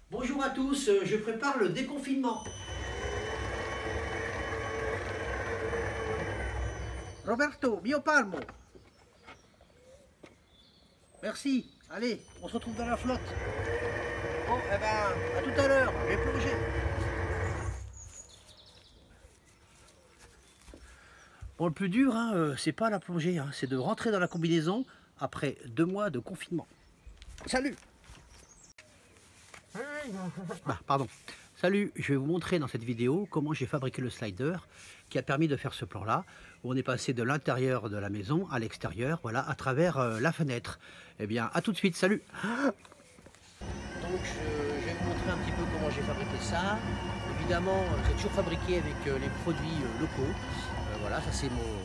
Bonjour à tous, je prépare le déconfinement. Roberto, mio palmo. Merci, allez, on se retrouve dans la flotte. Bon, eh ben, à tout à l'heure, je vais plonger. Bon, le plus dur, c'est pas la plongée, c'est de rentrer dans la combinaison après 2 mois de confinement. Salut. Pardon. Salut, je vais vous montrer dans cette vidéo comment j'ai fabriqué le slider qui a permis de faire ce plan-là, où on est passé de l'intérieur de la maison à l'extérieur, voilà, à travers la fenêtre. Eh bien, à tout de suite, salut. Donc, je vais vous montrer un petit peu comment j'ai fabriqué ça. Évidemment, j'ai toujours fabriqué avec les produits locaux. Voilà, ça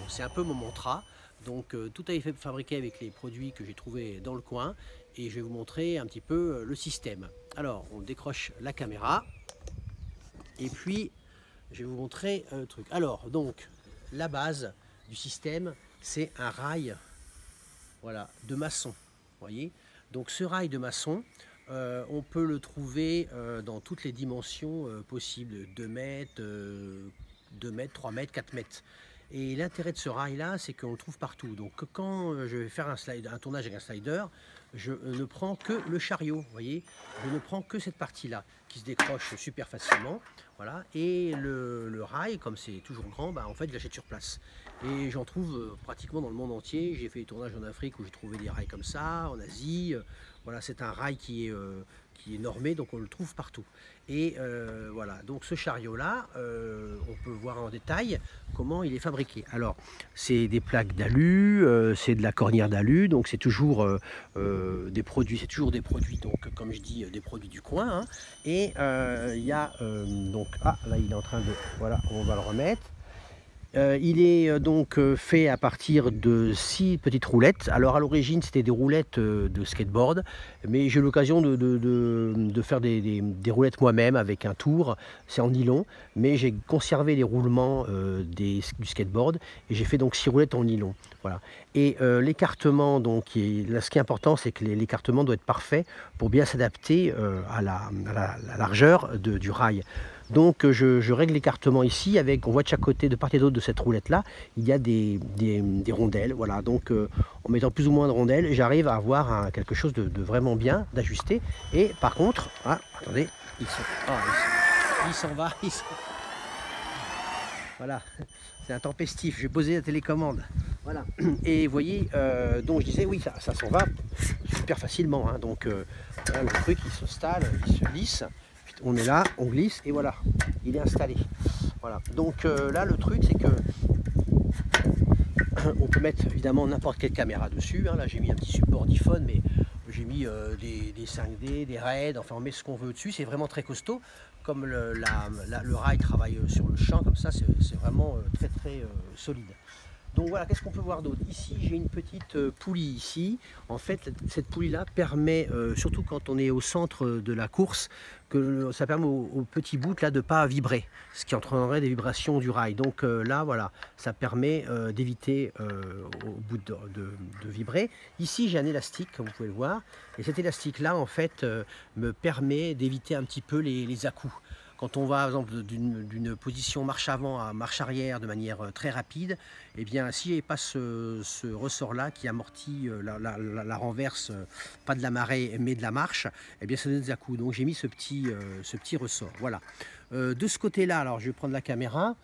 c'est un peu mon mantra. Donc, tout a été fabriqué avec les produits que j'ai trouvés dans le coin. Et je vais vous montrer un petit peu le système. Alors, on décroche la caméra. Et puis, je vais vous montrer un truc. Alors, donc, la base du système, c'est un rail, voilà, de maçon. Vous voyez. Donc, ce rail de maçon, on peut le trouver dans toutes les dimensions possibles. 2 mètres, 2 mètres, 3 mètres, 4 mètres. Et l'intérêt de ce rail-là, c'est qu'on le trouve partout. Donc, quand je vais faire un tournage avec un slider, je ne prends que le chariot, vous voyez. Je ne prends que cette partie-là, qui se décroche super facilement. Voilà. Et le rail, comme c'est toujours grand, en fait, je l'achète sur place. Et j'en trouve pratiquement dans le monde entier. J'ai fait des tournages en Afrique où j'ai trouvé des rails comme ça, en Asie. Voilà, c'est un rail qui est normé, donc on le trouve partout. Et voilà, donc ce chariot-là, on peut voir en détail comment il est fabriqué. Alors, c'est des plaques d'alu, c'est de la cornière d'alu, donc c'est toujours des produits, donc comme je dis, des produits du coin. Et il y a donc, là il est en train de, voilà, on va le remettre. Il est donc fait à partir de 6 petites roulettes. Alors à l'origine c'était des roulettes de skateboard, mais j'ai eu l'occasion de faire des roulettes moi-même avec un tour, c'est en nylon, mais j'ai conservé les roulements du skateboard et j'ai fait donc 6 roulettes en nylon. Voilà. Et l'écartement, donc, là, ce qui est important, c'est que l'écartement doit être parfait pour bien s'adapter à la largeur du rail. Donc je règle l'écartement ici, avec, on voit de chaque côté, de part et d'autre de cette roulette là, il y a des rondelles. Voilà, donc en mettant plus ou moins de rondelles, j'arrive à avoir quelque chose de vraiment bien, d'ajusté. Et par contre, attendez, il s'en va, voilà, c'est intempestif, je vais poser la télécommande. Voilà, et vous voyez, donc je disais, oui, ça s'en va super facilement. Donc voilà, le truc il s'installe, il se lisse. On est là, on glisse et voilà, il est installé. Voilà. Donc là, le truc, c'est que on peut mettre évidemment n'importe quelle caméra dessus. Là, j'ai mis un petit support d'iPhone, mais j'ai mis des 5D, des RAID, enfin on met ce qu'on veut dessus. C'est vraiment très costaud. Comme le rail travaille sur le champ, comme ça, c'est vraiment très très solide. Donc voilà, qu'est-ce qu'on peut voir d'autre? Ici, j'ai une petite poulie ici. En fait, cette poulie-là permet, surtout quand on est au centre de la course, que ça permet au petit bout là de ne pas vibrer, ce qui entraînerait des vibrations du rail. Donc là, voilà, ça permet d'éviter au bout de vibrer. Ici, j'ai un élastique, comme vous pouvez le voir. Et cet élastique-là, en fait, me permet d'éviter un petit peu les à-coups. Quand on va, par exemple, d'une position marche avant à marche arrière de manière très rapide, eh bien, si il n'y a pas ce ressort-là qui amortit la renverse, pas de la marée, mais de la marche, eh bien, ça donne des à-coups. Donc, j'ai mis ce petit ressort. Voilà. De ce côté-là, alors, je vais prendre la caméra.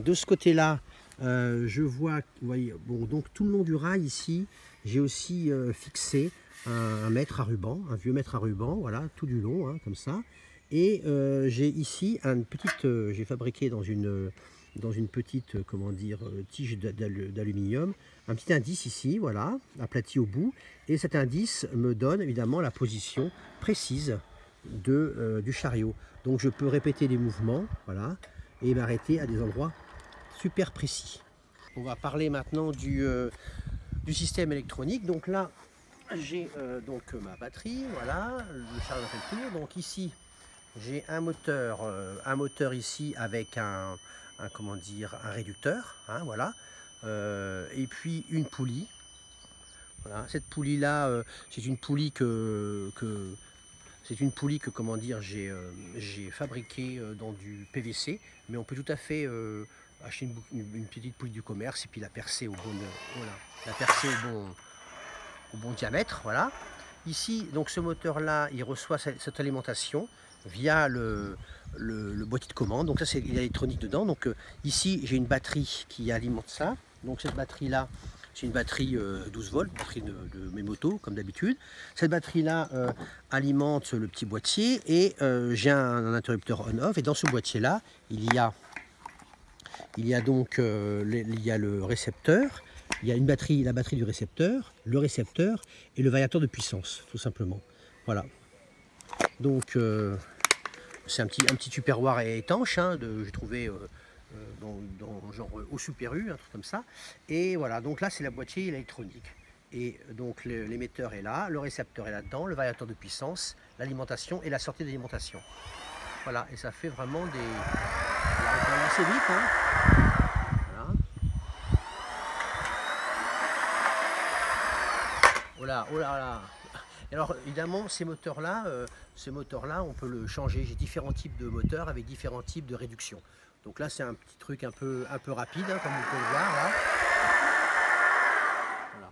De ce côté-là, je vois, vous voyez, bon, donc tout le long du rail ici, j'ai aussi fixé un mètre à ruban, un vieux mètre à ruban, voilà, tout du long, comme ça. Et j'ai ici j'ai fabriqué dans une petite, comment dire, tige d'aluminium, un petit indice ici, voilà, aplati au bout. Et cet indice me donne évidemment la position précise du chariot. Donc je peux répéter les mouvements, voilà, et m'arrêter à des endroits super précis. On va parler maintenant du système électronique. Donc là, j'ai donc ma batterie, voilà, le chariot fait le tour. Donc ici, j'ai un moteur ici avec comment dire, un réducteur, voilà, et puis une poulie. Voilà, cette poulie là, c'est une poulie C'est une poulie que, comment dire, j'ai fabriquée dans du PVC, mais on peut tout à fait acheter une petite poulie du commerce et puis la percer voilà, la percer au bon diamètre, voilà. Ici, donc ce moteur-là, il reçoit cette alimentation via le boîtier de commande. Donc ça, il y a l'électronique dedans. Donc ici, j'ai une batterie qui alimente ça. Donc cette batterie-là, c'est une batterie 12 volts, batterie de mes motos, comme d'habitude. Cette batterie-là alimente le petit boîtier et j'ai un interrupteur on-off. Et dans ce boîtier-là, il y a donc le récepteur. Il y a la batterie du récepteur, le récepteur et le variateur de puissance, tout simplement. Voilà. Donc, c'est un petit tupperware étanche, hein, j'ai trouvé genre au Super U, un truc comme ça. Et voilà, donc là, c'est la boîtier électronique. Et donc, l'émetteur est là, le récepteur est là-dedans, le variateur de puissance, l'alimentation et la sortie d'alimentation. Voilà, et ça fait vraiment des... Alors, on peut aller assez vite, hein. Oh là là. Alors évidemment, ces moteurs-là, on peut le changer. J'ai différents types de moteurs avec différents types de réduction. Donc là, c'est un petit truc un peu rapide, hein, comme vous pouvez le voir là. Voilà.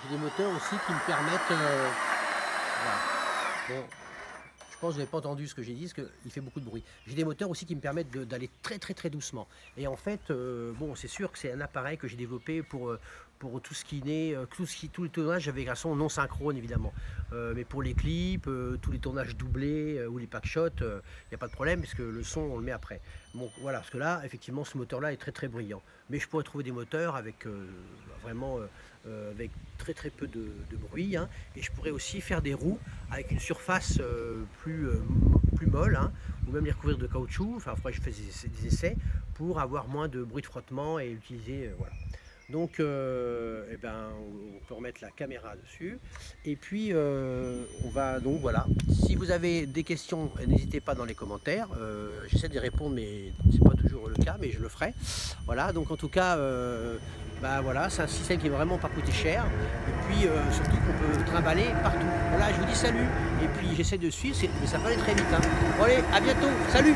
J'ai des moteurs aussi qui me permettent... voilà. Bon, je pense que vous n'avez pas entendu ce que j'ai dit, parce qu'il fait beaucoup de bruit. J'ai des moteurs aussi qui me permettent d'aller très doucement. Et en fait, bon, c'est sûr que c'est un appareil que j'ai développé pour tout ce qui est, tous les tournages avec un son non synchrone évidemment. Mais pour les clips, tous les tournages doublés ou les packshots, il n'y a pas de problème parce que le son on le met après. Bon voilà, parce que là, effectivement, ce moteur-là est très bruyant. Mais je pourrais trouver des moteurs avec vraiment avec très peu de bruit, hein. Et je pourrais aussi faire des roues avec une surface plus molle, hein, ou même les recouvrir de caoutchouc. Enfin, après, je fais des essais pour avoir moins de bruit de frottement et utiliser voilà. Donc, eh ben, on peut remettre la caméra dessus. Et puis, on va donc voilà. Si vous avez des questions, n'hésitez pas dans les commentaires. J'essaie de répondre, mais c'est pas toujours le cas, mais je le ferai. Voilà. Donc, en tout cas, ben, voilà, c'est un système qui est vraiment pas coûté cher. Et puis, surtout qu'on peut trimballer partout. Voilà, je vous dis salut. Et puis, j'essaie de suivre, mais ça peut aller très vite, hein. Bon, allez, à bientôt. Salut.